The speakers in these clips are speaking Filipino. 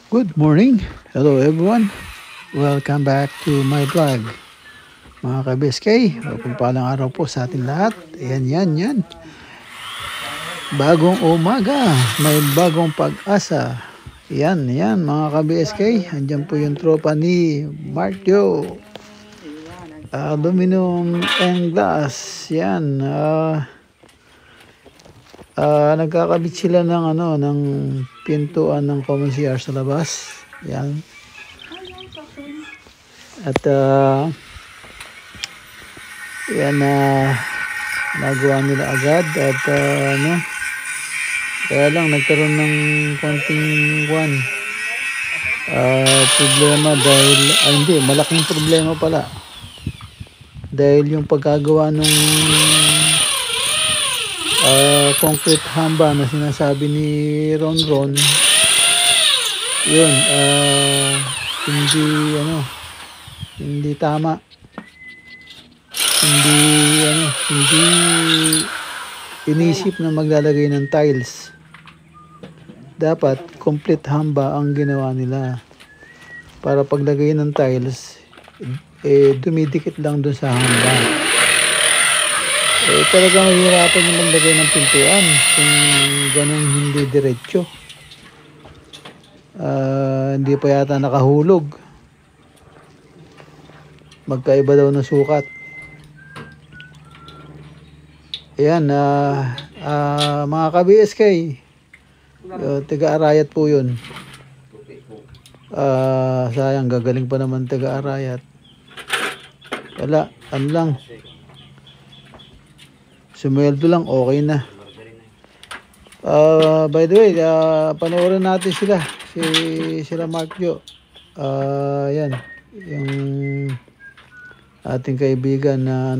Good morning. Hello everyone. Welcome back to my vlog. Mga ka-BSK, pagpalang araw po sa ating lahat. Yan. Bagong umaga, may bagong pag-asa. Yan mga ka-BSK. Andiyan po yung tropa ni Martio. Aluminum and glass. Yan. Nagkakabit sila ng pintuan ng common CR sa labas. Yan. At yan nagawa nila agad at kaya lang nagkaroon ng konting problema dahil hindi, malaking problema pala dahil yung pagkagawa ng concrete hamba na sinasabi ni Ron yun hindi tama, hindi inisip na maglalagay ng tiles. Dapat complete hamba ang ginawa nila para paglagay ng tiles dumidikit lang dun sa hamba. Talagang mahirapan yung maglagay ng pintuan kung ganun hindi diretso. Hindi pa yata nakahulog. Magkaiba daw na sukat. Ayan, mga ka-BSK, taga-Arayat po yun. Sayang, gagaling pa naman taga-Arayat. Wala, lang. Sumweldo lang, okay na. By the way, panoorin natin sila Markyo. Yan, yung ating kaibigan na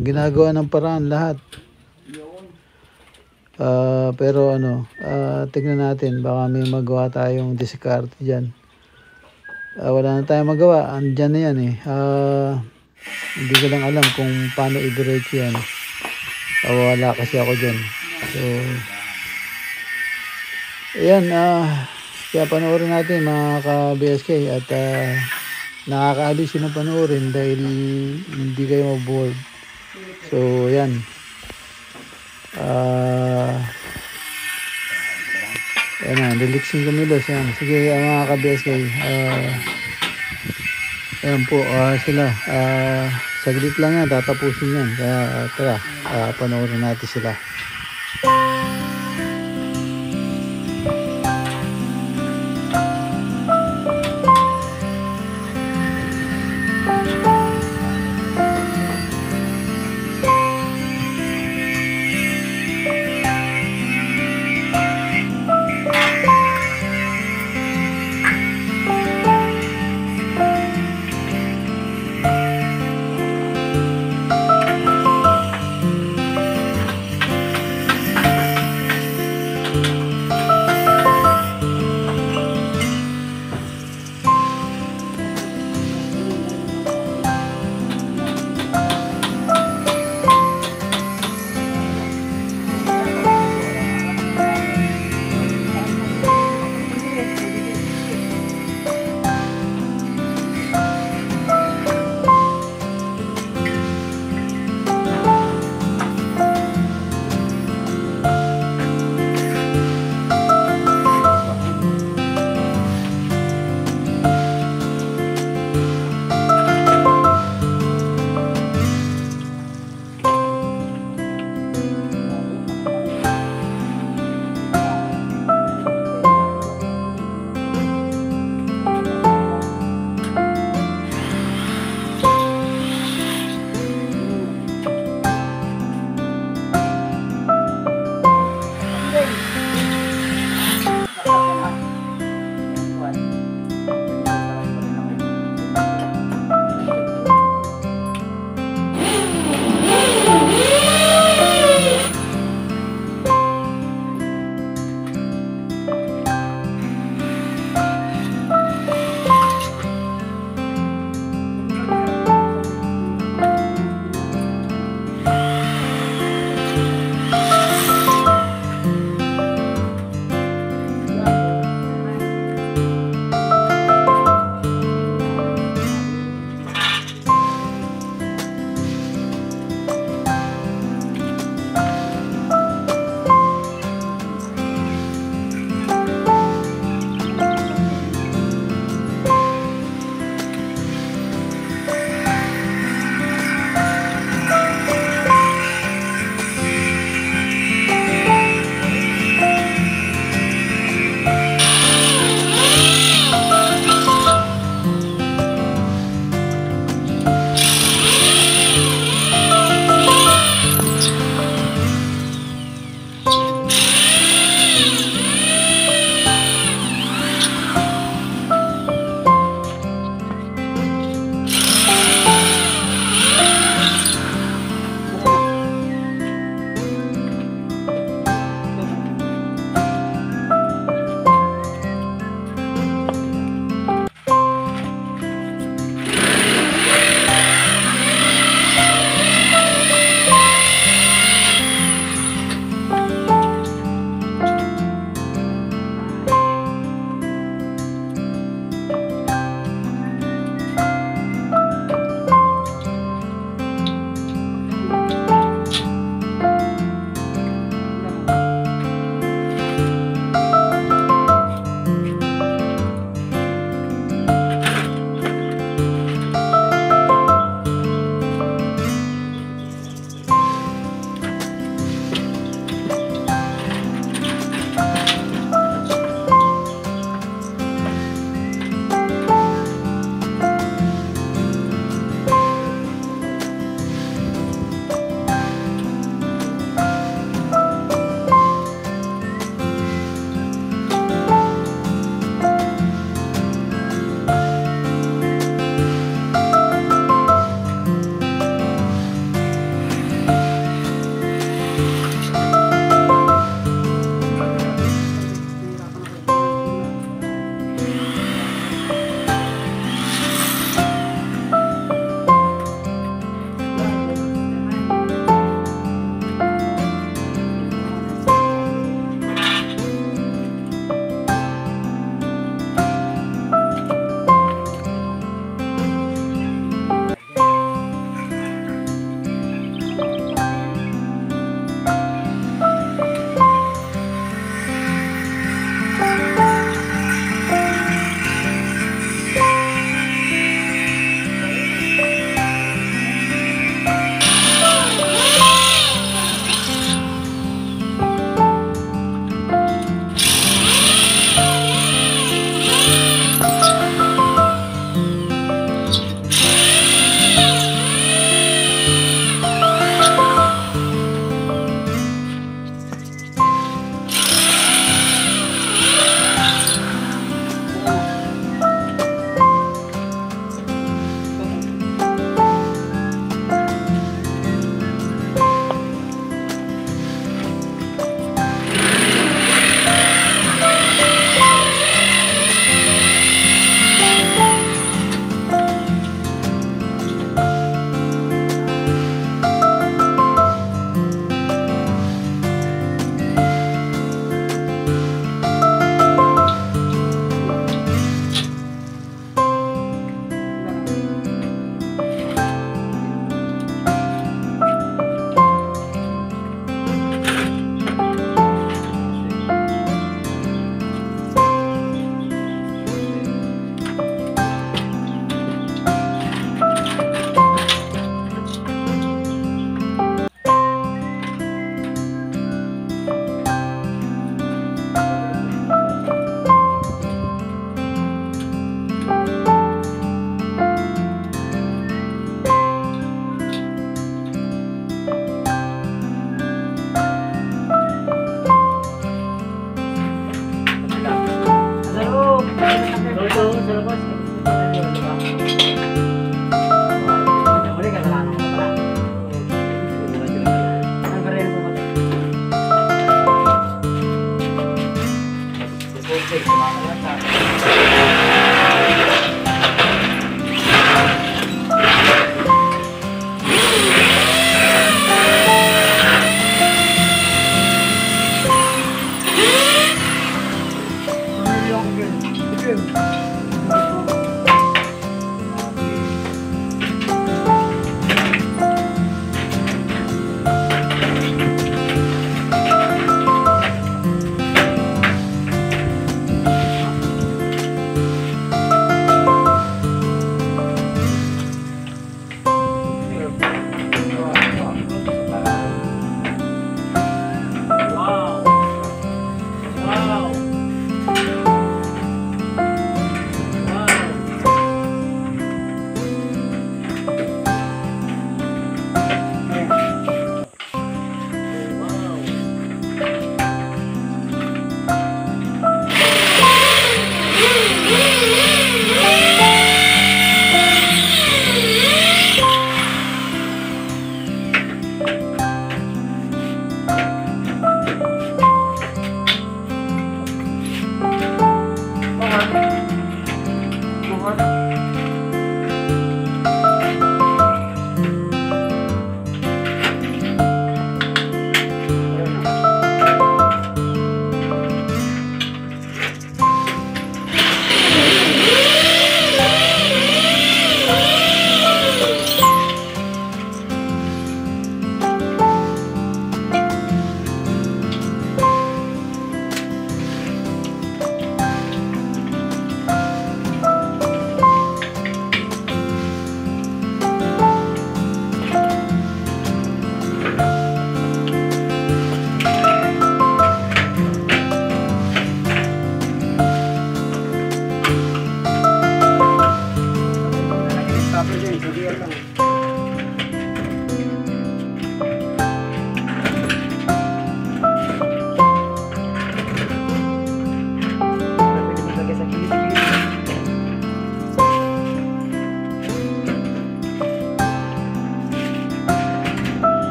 ginagawa ng paraan lahat. Pero tignan natin, baka may magawa tayong diskarte dyan. Wala na tayong magawa, andyan na yan hindi ko lang alam kung paano i-diretso yan. Wala kasi ako dyan. So ayan, kaya panoorin natin mga ka-BSK at nakakaalis yung panoorin dahil hindi kayo maboard. So ayan, ayan relaxing kumilos yan. Sige mga ka-BSK, ayan po sila, saglit lang yan, tatapusin yan. Kaya tara, panoorin natin sila.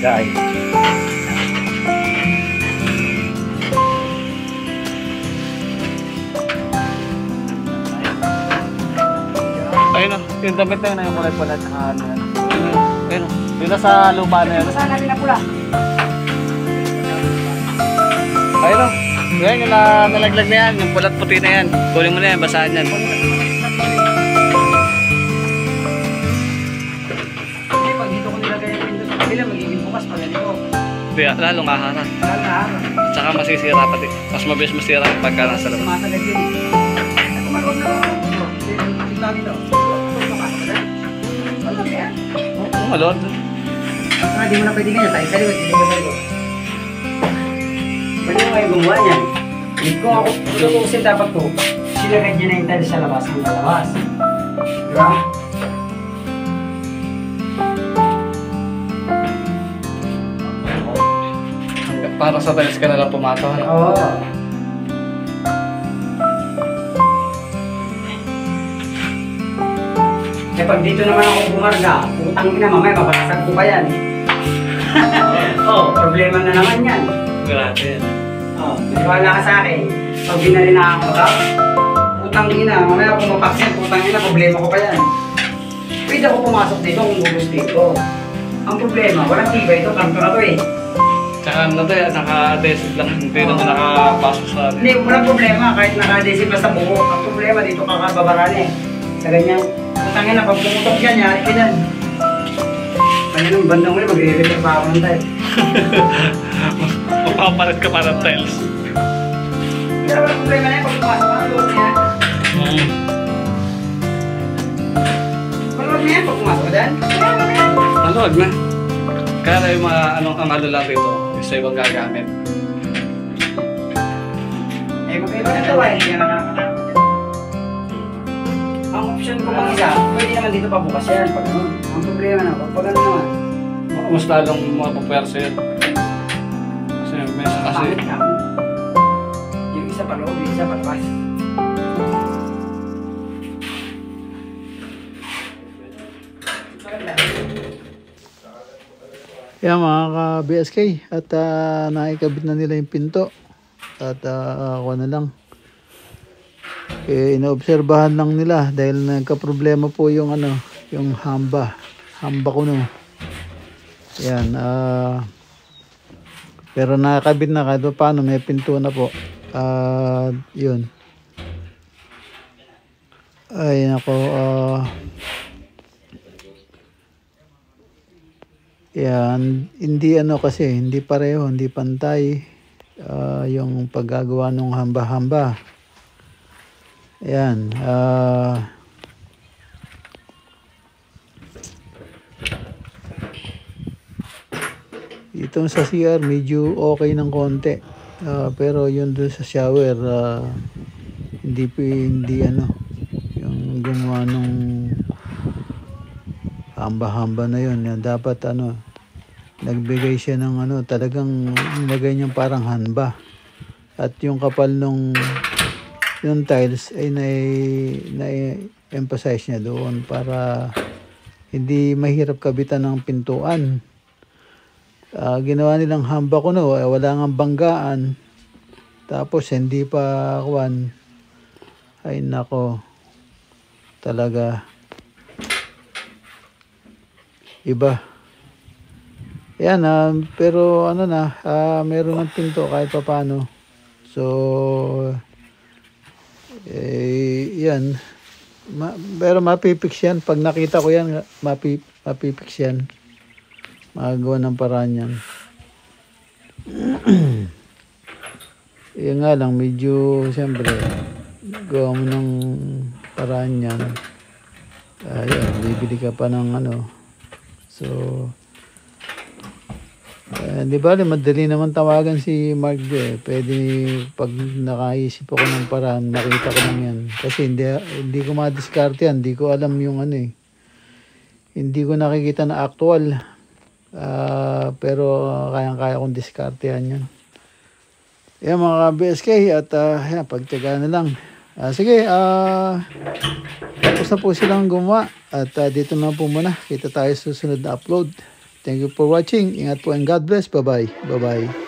Lagay. Ayun o, yung damit na yun, yung kulay pula at ano yan. Ayun o, yun na sa lupa na yan. Basahan natin na pula. Ayun o, yan yung nalaglag na yan, yung pulat puti na yan. Kunin mo na yan, basahan yan. Hindi, pag dito ko nilagay yung window sa kabila, magiging bukas pag ganito. Kaya lalong haharap. Lalo na araw. Tsaka masisira pati. Mas mabilis masira pagka nasa labas. Sumasagad yun. Ay, kumalawag na lang. Hindi lagi daw. Pumasok ka dyan. Wala ba yan? Oo, malod. Ah, di mo na pwede ganyan. Tayo sa likod, hindi mo sa likod. Pwede mo kayo gumawa niyan. Kung ako, tutusin dapat ko, sinagad niya na yung tiles sa labas ng palabas. Diba? Para sa tiles ka nalang pumato. Oo. Eh pag dito naman ako bumarga, utang ina, mamaya mapasag ko pa yan. Oh, problema na naman yan. Grabe. Oh, wala ka sa akin. Pag binali na ako ka, utang ina, mamaya kung mapaksin, utang ina, problema ko pa yan. Pwede ako pumasok dito kung gusto ko. Ang problema, walang tibay ito, kanto na to eh. Tsaka ano to yan, naka-adhesive lang. Hindi naman nakapasok sa atin. Hindi, walang problema kahit naka-adhesive pa sa buko. Ang problema dito kakababaran eh. Sa ganyan, utang ina, pag pumutok yan, yari ka dyan. Kaya nung bandang ulit, magre-repair pa ako ng tile. Mapapalit ka pa ng tiles. Pero walang problema na yan, pag pumasok ka ng loob niya. Maluwag na yan, pag pumasok ka dyan. Maluwag na. Kaya na yung mga ang ano lang rito, isa ibang gagamit. Eh, magkaiba na ito hindi na nakakatakot. Ang option ko pang isa, pwede naman dito pabukas yan. Pag ano, ang problema na, pag ano naman. Mas lalong mapapwersa yun. Kasi may isa kasi. Pangit lang. Yung isa pa loob, yung isa pa labas. Yan mga ka-BSK at naikabit na nila yung pinto at ako na lang inoobserbahan lang nila dahil nagka-problema po yung ano, yung hamba ko no. Yan pero nakakabit na kahit paano may pinto na po. Yun. Ay nako, yan, hindi ano kasi, hindi pareho, hindi pantay yung paggagawa ng hamba-hamba. Yan, itong sa CR medyo okay ng konti. Pero yun doon sa shower, hindi ano, yung gumawa nung hamba-hamba na yun. Yan, dapat ano, nagbigay siya ng ano, talagang nilagay niyang parang hanba. At yung kapal nung yung tiles ay na-emphasize niya doon para hindi mahirap kabitan ng pintuan. Ginawa nilang hamba ko no, wala nga banggaan. Tapos hindi pa kuwan. Ay nako, talaga iba. Yan, pero ano na, meron ng pinto kahit pa paano. So, yan. Pero mapipix yan. Pag nakita ko yan, mapipix yan. Magagawa ng paraan yan. Yan nga lang, medyo, siyempre, gawa mo ng paraan yan. Yan, bibili ka pa ng ano. So, Di ba, madali naman tawagan si Mark eh. Pwede pag nakaisip ako ng paraan, nakita ko lang yan. Kasi hindi ko madiskarte yan. Hindi ko alam yung ano eh. Hindi ko nakikita na actual. Pero kayang-kaya kong diskartehan yan. Yan mga BSK at yan, pagtyaga na lang. Sige, tapos na po silang gumawa. At dito na po muna. Kita tayo sa susunod na upload. Thank you for watching. Ingat po and God bless. Bye-bye. Bye-bye.